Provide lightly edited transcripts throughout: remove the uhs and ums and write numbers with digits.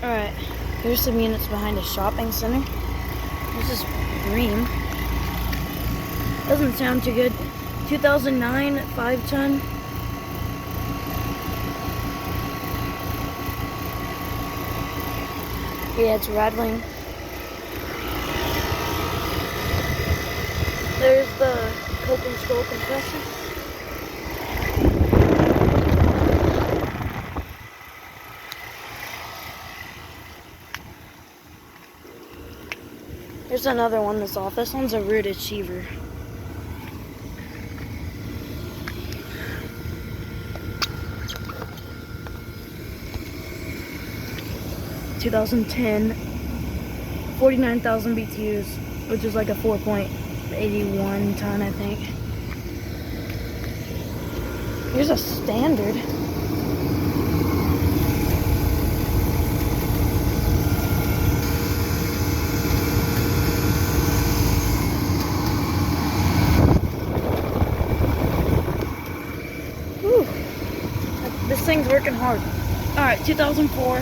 Alright, here's some units behind a shopping center. This is green. Doesn't sound too good. 2009 5-ton. Yeah, it's rattling. There's the cope and scroll compressor. There's another one that's off. This one's a Ruud Achiever. (2010) 49,000 BTUs, which is like a 4.81 ton, I think. Here's a standard. Whew. This thing's working hard. Alright, 2004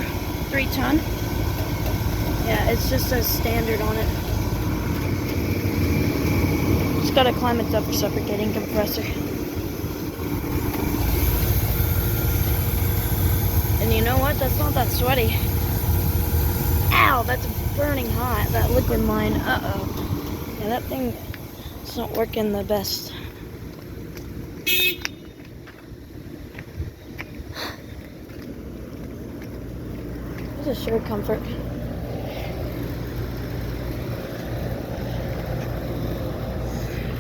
3-ton. Yeah, it's just a standard on it. It's got a climate suffocating compressor. And you know what? That's not that sweaty. Ow, that's burning hot, that liquid line. Uh-oh. Yeah, that thing is not working the best. This is SureComfort.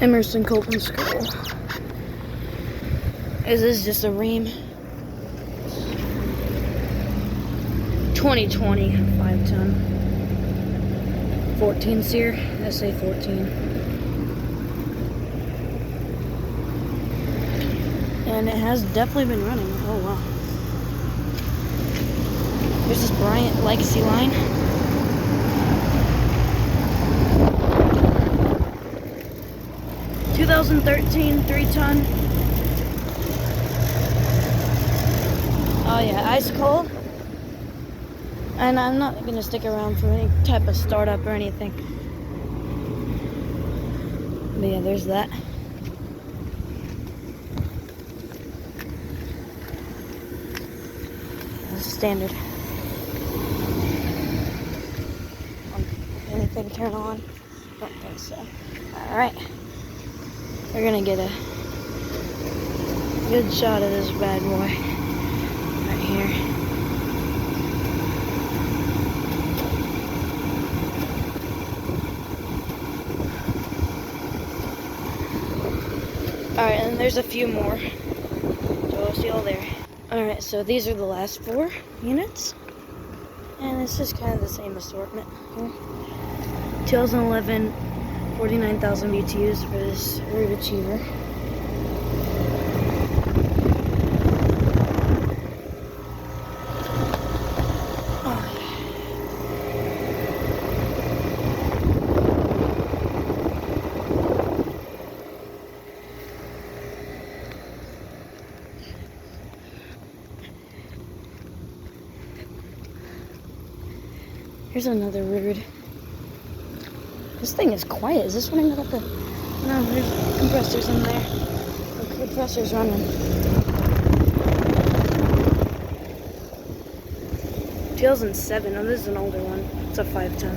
Emerson Cope and Scroll. This is just a ream. 2020 5-ton. 14 sear. SA 14. And it has definitely been running. Oh wow. There's this Bryant Legacy line. (2013) 3-ton. Oh yeah, ice cold. And I'm not gonna stick around for any type of startup or anything. But yeah, there's that. That's standard. Anything turn on? Don't think so. Alright. We're gonna get a good shot of this bad boy right here. Alright, and there's a few more. So we'll see all there. Alright, so these are the last 4 units. And it's just kind of the same assortment here. 2011 49,000 BTUs for this Ruud Achiever. Oh. Here's another Ruud. This thing is quiet. Is this running without the... No, there's compressors in there. The compressor's running. 2007. Oh, this is an older one. It's a 5-ton.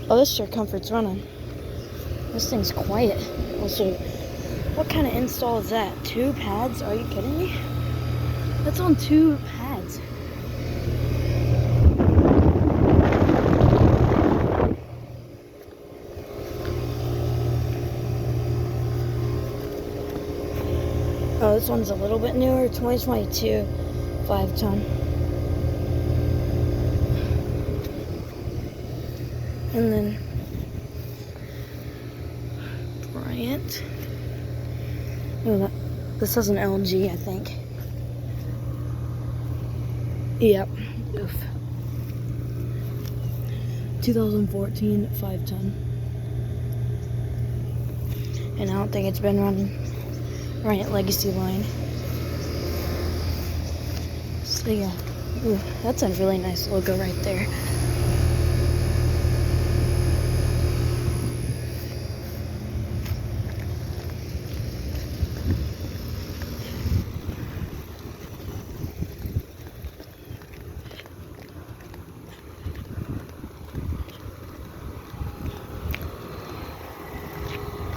Oh, this SureComfort's running. This thing's quiet. Also, what kind of install is that? 2 pads? Are you kidding me? That's on 2 pads. Oh, this one's a little bit newer. 2022 5-ton. And then Bryant. Oh, this has an LG, I think. Yep. Oof. 2014 5-ton. and I don't think it's been running right at Legacy line. So yeah, ooh, that's a really nice logo right there.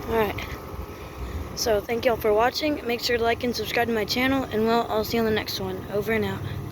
Alright, so thank y'all for watching. Make sure to like and subscribe to my channel, and well, I'll see you on the next one. Over and out.